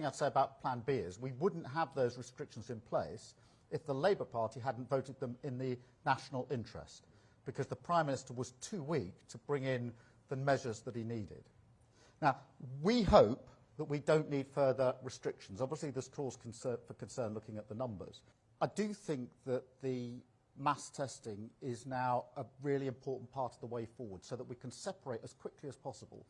thing I'd say about Plan B is we wouldn't have those restrictions in place if the Labour Party hadn't voted them in the national interest, because the Prime Minister was too weak to bring in the measures that he needed. Now, we hope that we don't need further restrictions. Obviously, there's cause for concern looking at the numbers. I do think that the mass testing is now a really important part of the way forward, so that we can separate as quickly as possible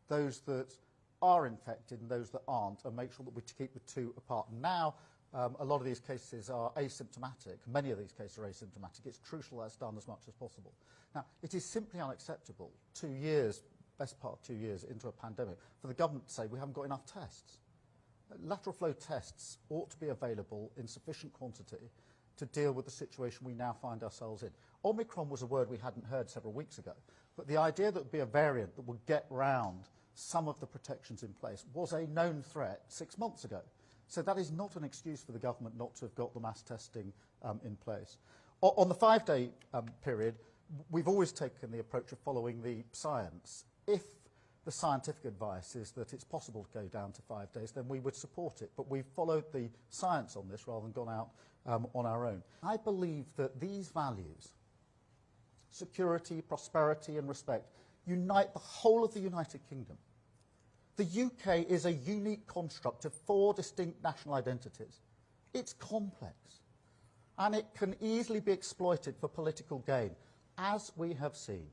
those that are infected and those that aren't, and make sure that we keep the two apart. Now, a lot of these cases are asymptomatic. Many of these cases are asymptomatic. It's crucial that's done as much as possible. Now, it is simply unacceptable 2 years, best part of 2 years into a pandemic, for the government to say we haven't got enough tests. Lateral flow tests ought to be available in sufficient quantity to deal with the situation we now find ourselves in. Omicron was a word we hadn't heard several weeks ago, but the idea that there would be a variant that would get round some of the protections in place was a known threat 6 months ago. So that is not an excuse for the government not to have got the mass testing in place. On the 5-day period, we've always taken the approach of following the science. If the scientific advice is that it's possible to go down to 5 days, then we would support it. But we've followed the science on this rather than gone out on our own. I believe that these values, security, prosperity and respect, unite the whole of the United Kingdom. The UK is a unique construct of 4 distinct national identities. It's complex, and it can easily be exploited for political gain, as we have seen.